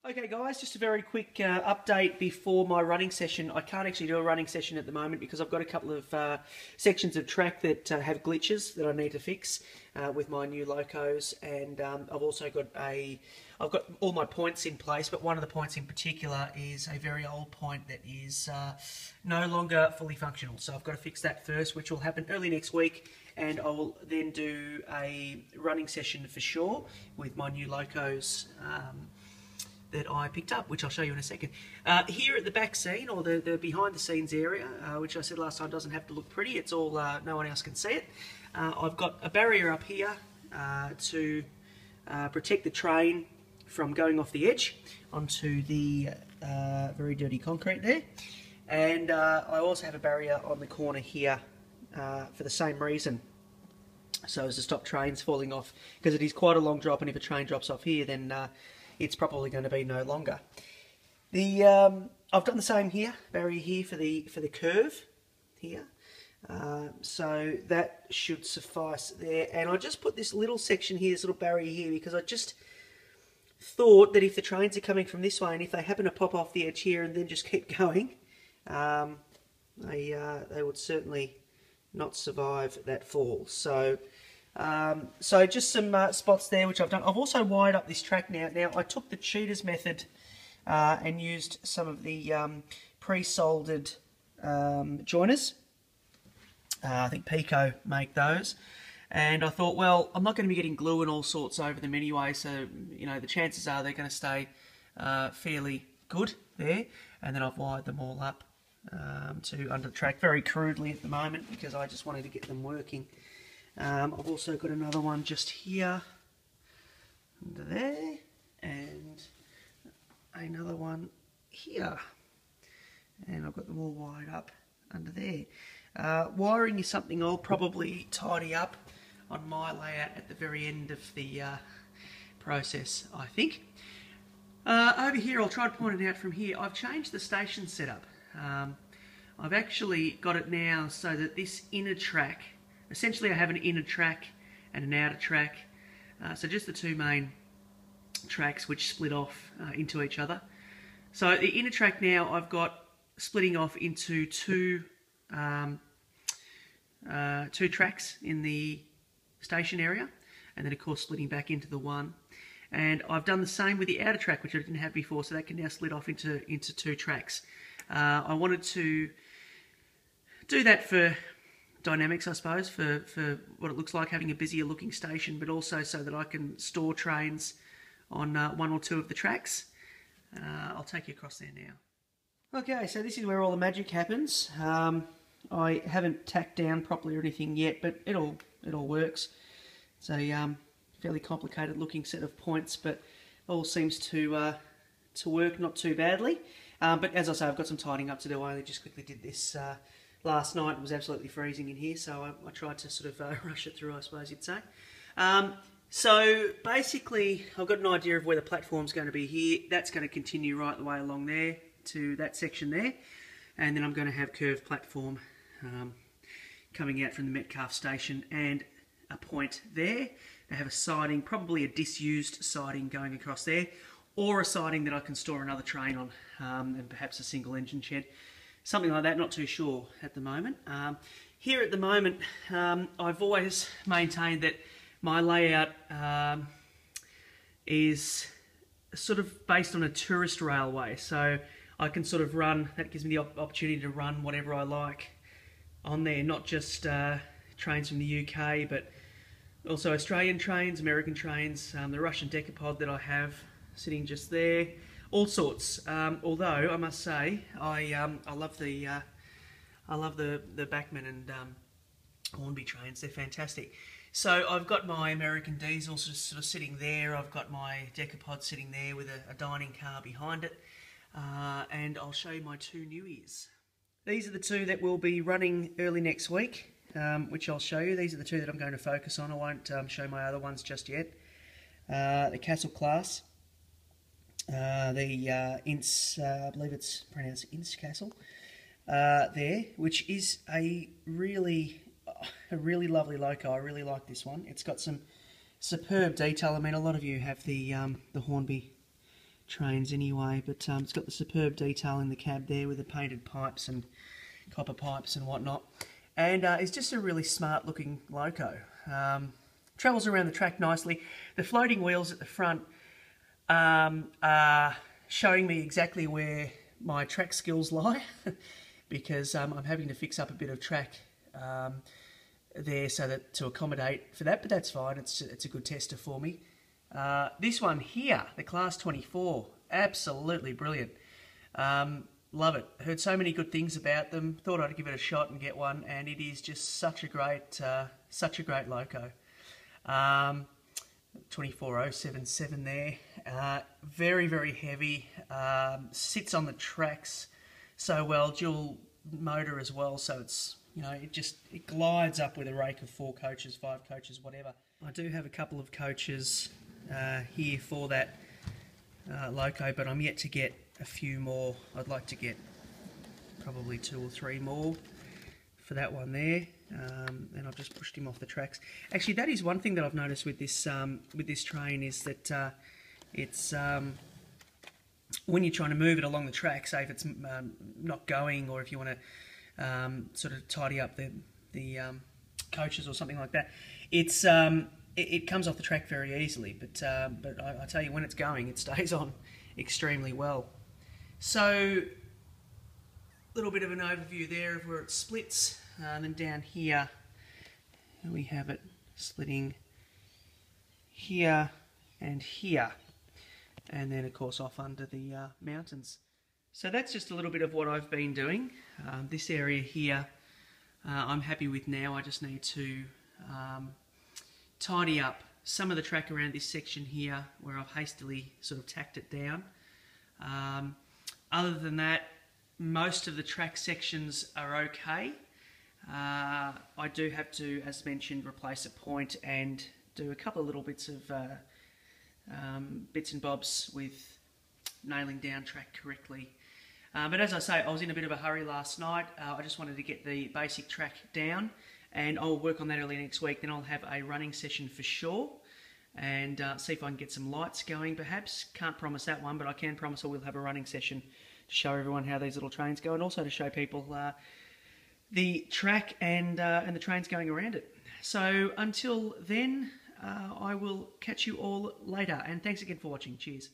Okay guys, just a very quick update before my running session. I can't actually do a running session at the moment because I've got a couple of sections of track that have glitches that I need to fix with my new locos, and I've got all my points in place, but one of the points in particular is a very old point that is no longer fully functional. So I've got to fix that first, which will happen early next week, and I will then do a running session for sure with my new locos that I picked up, which I'll show you in a second. Here at the back scene, or the behind the scenes area, which I said last time doesn't have to look pretty, it's all, no one else can see it. I've got a barrier up here to protect the train from going off the edge onto the very dirty concrete there. And I also have a barrier on the corner here for the same reason. So as to stop trains falling off, because it is quite a long drop, and if a train drops off here, then it's probably going to be no longer. I've done the same here, barrier here for the curve here, so that should suffice there. And I just put this little section here, this little barrier here, because I just thought that if the trains are coming from this way, and if they happen to pop off the edge here and then just keep going, they would certainly not survive that fall. So just some spots there which I've done. I've also wired up this track now. Now I took the cheaters method and used some of the pre-soldered joiners. I think Pico make those. And I thought, well, I'm not going to be getting glue and all sorts over them anyway, so you know the chances are they're going to stay fairly good there. And then I've wired them all up to under the track very crudely at the moment because I just wanted to get them working. I've also got another one just here, under there, and another one here, and I've got them all wired up under there. Wiring is something I'll probably tidy up on my layout at the very end of the process, I think. Over here, I'll try to point it out from here. I've changed the station setup. I've actually got it now so that this inner track, essentially I have an inner track and an outer track, so just the two main tracks which split off into each other. So the inner track now I've got splitting off into two tracks in the station area, and then of course splitting back into the one. And I've done the same with the outer track, which I didn't have before, so that can now split off into two tracks. I wanted to do that for dynamics, I suppose, for what it looks like having a busier looking station, but also so that I can store trains on one or two of the tracks. I'll take you across there now. Okay, so this is where all the magic happens. I haven't tacked down properly or anything yet, but it all works. It's a fairly complicated looking set of points, but all seems to work not too badly. But as I say, I've got some tidying up to do. I only just quickly did this last night. It was absolutely freezing in here, so I tried to sort of rush it through, I suppose you'd say. So basically, I've got an idea of where the platform's going to be here. That's going to continue right the way along there to that section there. And then I'm going to have curved platform coming out from the Metcalfe station and a point there. I have a siding, probably a disused siding going across there, or a siding that I can store another train on, and perhaps a single engine shed. Something like that, not too sure at the moment. Here at the moment, I've always maintained that my layout is sort of based on a tourist railway. So I can sort of run, that gives me the opportunity to run whatever I like on there, not just trains from the UK, but also Australian trains, American trains, the Russian Decapod that I have sitting just there. All sorts. Although I must say, I love the Bachmann and Hornby trains. They're fantastic. So I've got my American diesels just sort of sitting there. I've got my Decapod sitting there with a dining car behind it, and I'll show you my two newies. These are the two that will be running early next week, which I'll show you. These are the two that I'm going to focus on. I won't show my other ones just yet. The Castle class. The Ince, I believe it's pronounced Ince Castle, there, which is a really lovely loco. I really like this one. It's got some superb detail. I mean, a lot of you have the Hornby trains anyway, but it's got the superb detail in the cab there with the painted pipes and copper pipes and whatnot. And it's just a really smart looking loco. Travels around the track nicely. The floating wheels at the front are showing me exactly where my track skills lie because I'm having to fix up a bit of track there so that to accommodate for that, but that's fine. It's a good tester for me. This one here, the Class 24, absolutely brilliant. Love it. Heard so many good things about them. Thought I'd give it a shot and get one, and it is just such a great loco. 24077 there. Very, very heavy. Sits on the tracks so well. Dual motor as well, so it's, you know, it glides up with a rake of 4 coaches, 5 coaches, whatever. I do have a couple of coaches here for that loco, but I'm yet to get a few more. I'd like to get probably 2 or 3 more for that one there. And I've just pushed him off the tracks. Actually, that is one thing that I've noticed with this train is that it's when you're trying to move it along the track, say if it's not going, or if you want to sort of tidy up the coaches or something like that, it comes off the track very easily. But I tell you, when it's going, it stays on extremely well. So, a little bit of an overview there of where it splits. And then down here, we have it splitting here and here. And then, of course, off under the mountains. So that's just a little bit of what I've been doing. This area here, I'm happy with now. I just need to tidy up some of the track around this section here where I've hastily sort of tacked it down. Other than that, most of the track sections are okay. I do have to, as mentioned, replace a point and do a couple of little bits of bits and bobs with nailing down track correctly. But as I say, I was in a bit of a hurry last night. I just wanted to get the basic track down, and I'll work on that early next week. Then I'll have a running session for sure, and see if I can get some lights going perhaps. Can't promise that one, but I can promise I will have a running session to show everyone how these little trains go, and also to show people the track and the trains going around it. So until then, I will catch you all later, and thanks again for watching. Cheers.